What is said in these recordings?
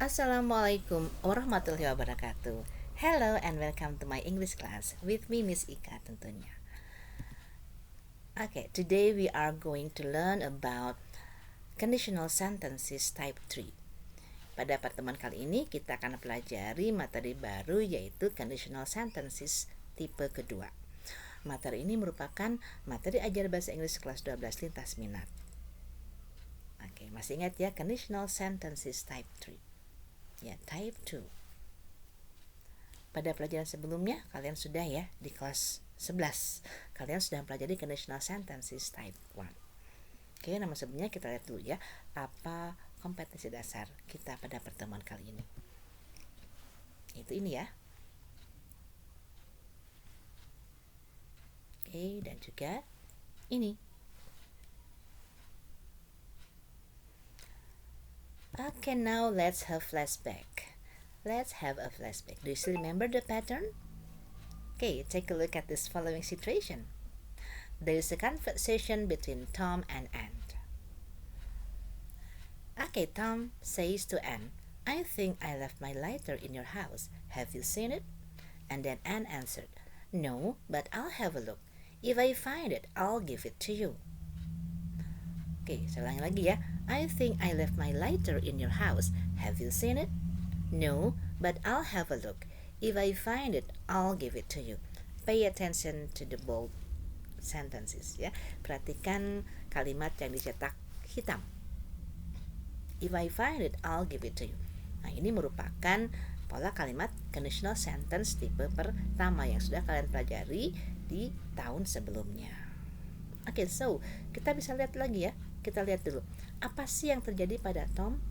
Assalamualaikum warahmatullahi wabarakatuh. Hello and welcome to my English class with me Miss Ika tentunya. Okay, today we are going to learn about conditional sentences type 3. Pada pertemuan kali ini kita akan pelajari materi baru yaitu conditional sentences tipe kedua. Materi ini merupakan materi ajar bahasa Inggris kelas 12 lintas minat. Oke, masih ingat ya conditional sentences type 3. Ya, type 2. Pada pelajaran sebelumnya kalian sudah ya di kelas 11 kalian sudah mempelajari conditional sentences type 1. Oke, nama sebelumnya kita lihat dulu ya apa kompetensi dasar kita pada pertemuan kali ini. Itu ini ya. Oke, dan juga ini. Okay, now let's have flashback. Let's have a flashback. Do you still remember the pattern? Okay, take a look at this following situation. There is a conversation between Tom and Anne. Okay, Tom says to Anne, I think I left my lighter in your house. Have you seen it? And then Anne answered, No, but I'll have a look. If I find it, I'll give it to you. Oke, saya ulangi lagi ya. I think I left my lighter in your house. Have you seen it? No, but I'll have a look. If I find it, I'll give it to you. Pay attention to the bold sentences ya. Perhatikan kalimat yang dicetak hitam. If I find it, I'll give it to you. Nah, ini merupakan pola kalimat conditional sentence tipe pertama yang sudah kalian pelajari di tahun sebelumnya. Oke, so kita bisa lihat lagi ya. Kita lihat dulu. Apa sih yang terjadi pada Tom?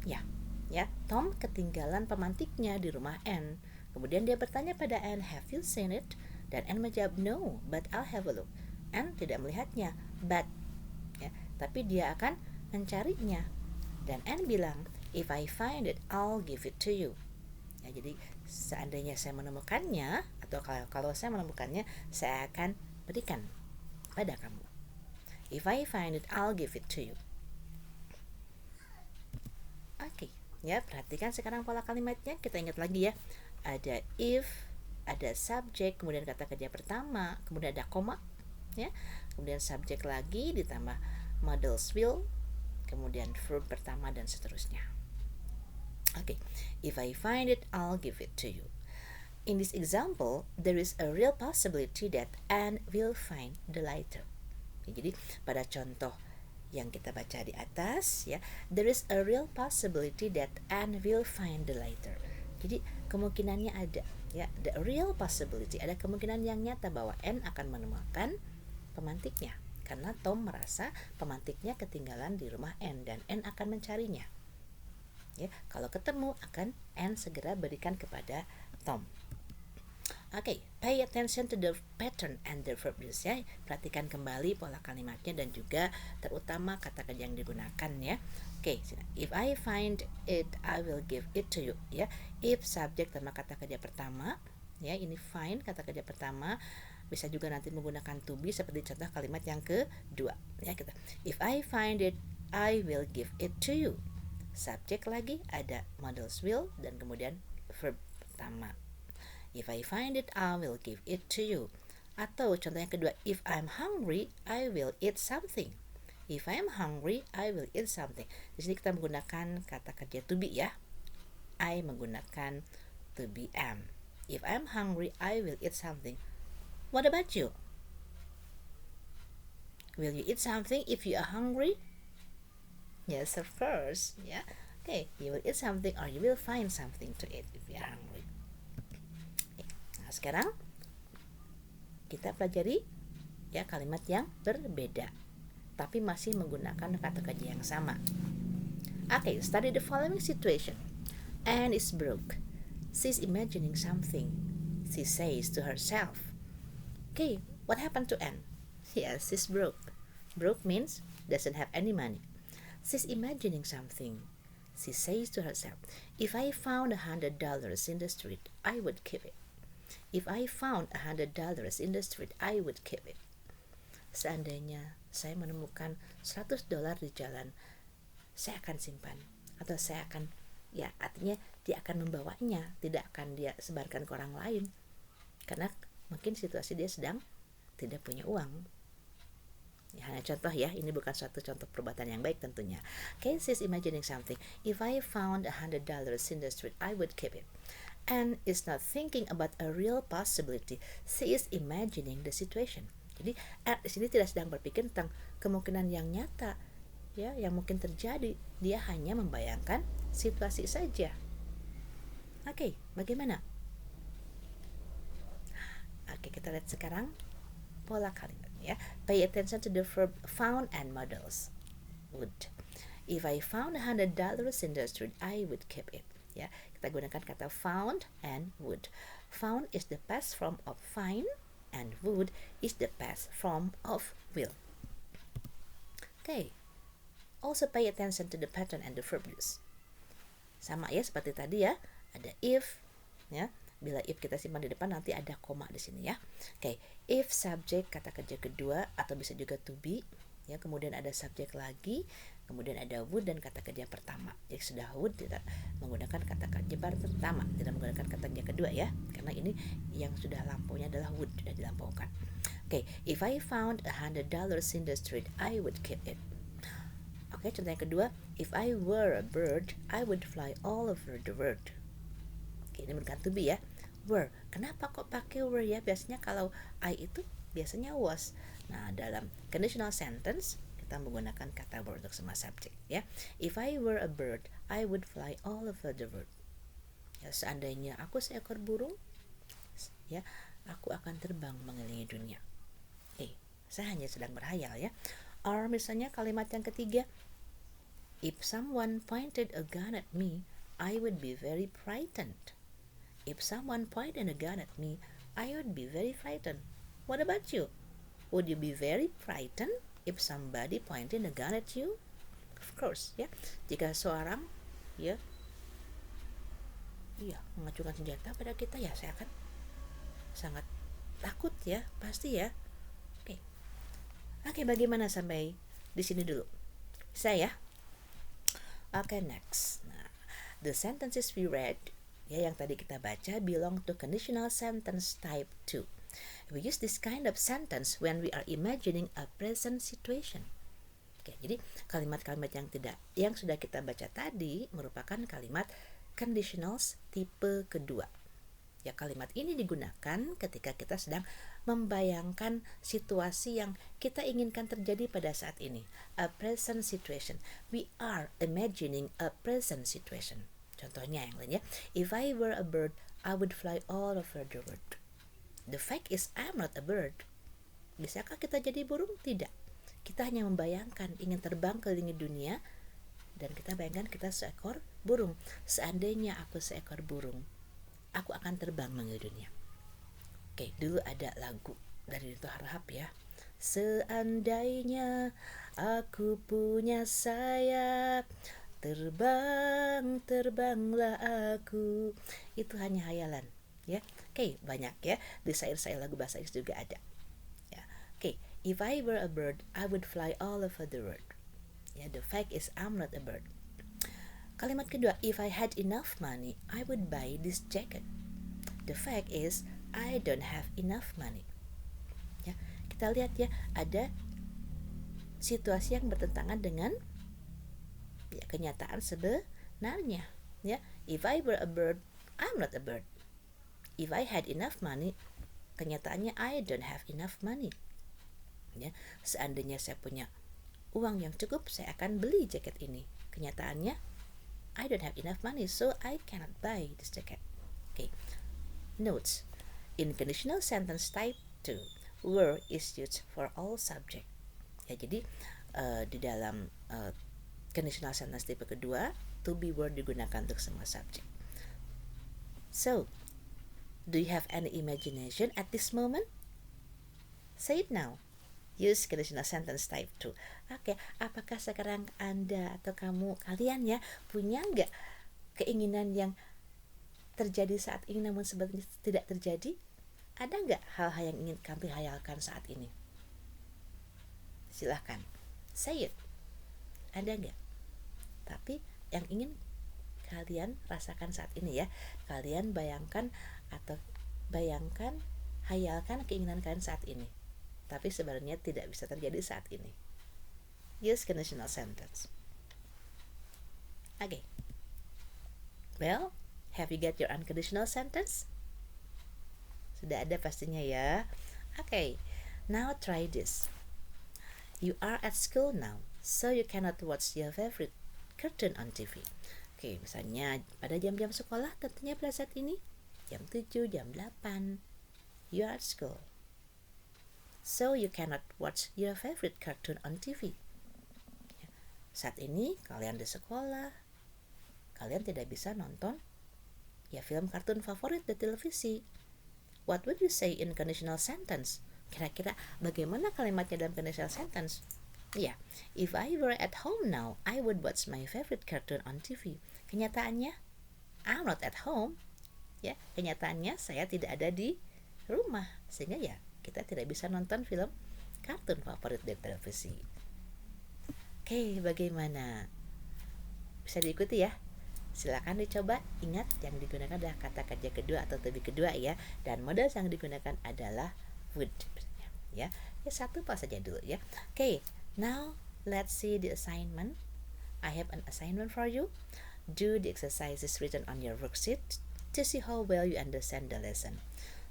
Ya, Tom ketinggalan pemantiknya di rumah Anne. Kemudian dia bertanya pada Anne, Have you seen it? Dan Anne menjawab, No, but I'll have a look. Anne tidak melihatnya, but ya, tapi dia akan mencarinya. Dan Anne bilang, If I find it, I'll give it to you. Ya, jadi seandainya saya menemukannya atau kalau saya menemukannya, saya akan berikan pada kamu. If I find it, I'll give it to you. Oke, ya perhatikan sekarang pola kalimatnya. Kita ingat lagi ya. Ada if, ada subjek, kemudian kata kerja pertama, kemudian ada koma, ya. Kemudian subjek lagi ditambah modals will, kemudian verb pertama dan seterusnya. Oke, if I find it, I'll give it to you. In this example, there is a real possibility that Anne will find the lighter. Jadi pada contoh yang kita baca di atas ya, there is a real possibility that Anne will find the lighter. Jadi kemungkinannya ada ya, the real possibility, ada kemungkinan yang nyata bahwa Anne akan menemukan pemantiknya karena Tom merasa pemantiknya ketinggalan di rumah Anne dan Anne akan mencarinya. Ya, kalau ketemu akan Anne segera berikan kepada Tom. Oke, pay attention to the pattern and the verb use ya. Perhatikan kembali pola kalimatnya dan juga terutama kata kerja yang digunakan ya. Oke, if I find it, I will give it to you ya. If subjek sama kata kerja pertama ya, ini find kata kerja pertama, bisa juga nanti menggunakan to be seperti contoh kalimat yang kedua ya kita. If I find it, I will give it to you. Subjek lagi ada modals will dan kemudian verb pertama. If I find it, I will give it to you. Atau contoh yang kedua, if I'm hungry, I will eat something. If I'm hungry, I will eat something. Di sini kita menggunakan kata kerja to be ya. I menggunakan to be am. If I'm hungry, I will eat something. What about you? Will you eat something if you are hungry? Yes, of course. Yeah. Okay, you will eat something or you will find something to eat if you are hungry. Sekarang kita pelajari ya kalimat yang berbeda tapi masih menggunakan kata kerja yang sama. Okay, study the following situation. Anne is broke. She's imagining something. She says to herself. Okay, what happened to Anne? Yes, she's broke. Broke means doesn't have any money. She's imagining something. She says to herself, if I found $100 in the street, I would keep it. If I found $100 in the street, I would keep it. Seandainya saya menemukan $100 di jalan, saya akan simpan atau saya akan ya artinya dia akan membawanya, tidak akan dia sebarkan ke orang lain. Karena mungkin situasi dia sedang tidak punya uang. Ya, hanya contoh ya, ini bukan suatu contoh perbuatan yang baik tentunya. Casey is imagining something. If I found $100 in the street, I would keep it. And is not thinking about a real possibility. She is imagining the situation. Jadi di sini tidak sedang berpikir tentang kemungkinan yang nyata, ya, yang mungkin terjadi. Dia hanya membayangkan situasi saja. Oke, bagaimana? Oke, kita lihat sekarang pola kalimat ya. Pay attention to the verb found and models. Would. If I found $100 in the street, I would keep it. Ya, kita gunakan kata found and would. Found is the past form of find, and would is the past form of will. Okay. Also pay attention to the pattern and the verb use. Sama ya seperti tadi ya. Ada if, ya. Bila if kita simpan di depan, nanti ada koma di sini ya. Oke, if subject kata kerja kedua, atau bisa juga to be, ya. Kemudian ada subjek lagi, kemudian ada would dan kata kerja pertama. Jadi sudah would tidak menggunakan kata kerja pertama, tidak menggunakan kata kerja kedua ya, karena ini yang sudah lampaunya adalah would, sudah dilampaukan. Oke, if I found $100 in the street, I would keep it. Oke, contoh yang kedua, if I were a bird, I would fly all over the world. Oke, ini bukan to be ya. Were. Kenapa kok pakai were ya? Biasanya kalau I itu biasanya was. Nah, dalam conditional sentence kita menggunakan kata were untuk semua subjek ya. If I were a bird, I would fly all over the world. Ya, seandainya aku seekor burung, ya, aku akan terbang mengelilingi dunia. Saya hanya sedang berhayal ya. Or misalnya kalimat yang ketiga, if someone pointed a gun at me, I would be very frightened. If someone pointed a gun at me, I would be very frightened. What about you? Would you be very frightened if somebody pointed a gun at you? Of course, ya. Jika seorang mengacukan senjata pada kita, ya saya akan sangat takut ya, pasti ya. Oke, bagaimana sampai di sini dulu? Saya. Oke, next. Nah, the sentences we read, ya, yang tadi kita baca, belong to conditional sentence type 2. We use this kind of sentence when we are imagining a present situation. Oke, jadi kalimat-kalimat yang sudah kita baca tadi merupakan kalimat conditionals tipe kedua. Ya, kalimat ini digunakan ketika kita sedang membayangkan situasi yang kita inginkan terjadi pada saat ini. A present situation. We are imagining a present situation. Contohnya yang lain ya. If I were a bird, I would fly all over the world. The fact is I'm not a bird. Bisakah kita jadi burung? Tidak. Kita hanya membayangkan ingin terbang keliling dunia, dan kita bayangkan kita seekor burung. Seandainya aku seekor burung, aku akan terbang mengelilingi dunia. Oke, dulu ada lagu dari Rito Harahap ya. Seandainya aku punya sayap, terbang, terbanglah aku. Itu hanya hayalan ya. Oke, banyak ya. Di syair-syair lagu bahasa Inggris juga ada. Ya. Oke, if I were a bird, I would fly all over the world. Ya, the fact is I'm not a bird. Kalimat kedua, if I had enough money, I would buy this jacket. The fact is I don't have enough money. Ya, kita lihat ya, ada situasi yang bertentangan dengan kenyataan sebenarnya. Ya, if I were a bird, I'm not a bird. If I had enough money, kenyataannya I don't have enough money. Ya, seandainya saya punya uang yang cukup, saya akan beli jaket ini. Kenyataannya I don't have enough money, so I cannot buy this jacket. Okay. Notes. In conditional sentence type 2, were is used for all subject. Ya, jadi di dalam conditional sentence tipe kedua, to be were digunakan untuk semua subjek. So, do you have any imagination at this moment? Say it now. Use conditional sentence type 2. Oke, apakah sekarang Anda atau kalian ya punya nggak keinginan yang terjadi saat ini namun sebenarnya tidak terjadi? Ada nggak hal-hal yang ingin kami hayalkan saat ini? Silahkan, say it. Ada nggak? Tapi yang ingin kalian rasakan saat ini ya. Kalian bayangkan atau hayalkan keinginan kalian saat ini, tapi sebenarnya tidak bisa terjadi saat ini. Use conditional sentence. Okay. Well, have you got your unconditional sentence? Sudah ada pastinya ya. Okay. Now try this. You are at school now, so you cannot watch your favorite cartoon on TV. Oke, misalnya pada jam-jam sekolah tentunya pada saat ini jam 7, jam 8. You are at school, so you cannot watch your favorite cartoon on TV. Saat ini kalian di sekolah, kalian tidak bisa nonton ya film kartun favorit di televisi. What would you say in conditional sentence? Kira-kira bagaimana kalimatnya dalam conditional sentence? Ya, if I were at home now, I would watch my favorite cartoon on TV. Kenyataannya, I'm not at home. Ya, kenyataannya saya tidak ada di rumah, sehingga ya kita tidak bisa nonton film kartun favorit di televisi. Oke, bagaimana? Bisa diikuti ya? Silakan dicoba. Ingat, yang digunakan adalah kata kerja kedua atau to be kedua ya, dan modal yang digunakan adalah would. Ya, satu pas saja dulu ya. Oke, now let's see the assignment. I have an assignment for you. Do the exercises written on your worksheet to see how well you understand the lesson.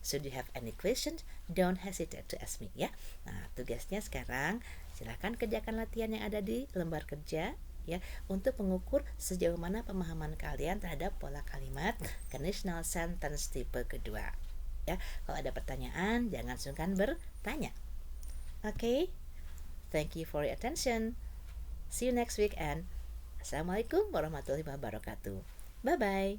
Should you have any questions, don't hesitate to ask me ya. Nah, tugasnya sekarang silakan kerjakan latihan yang ada di lembar kerja ya, untuk mengukur sejauh mana pemahaman kalian terhadap pola kalimat conditional sentence tipe kedua. Ya, kalau ada pertanyaan jangan sungkan bertanya. Okay? Thank you for your attention. See you next week and Assalamualaikum warahmatullahi wabarakatuh. Bye bye.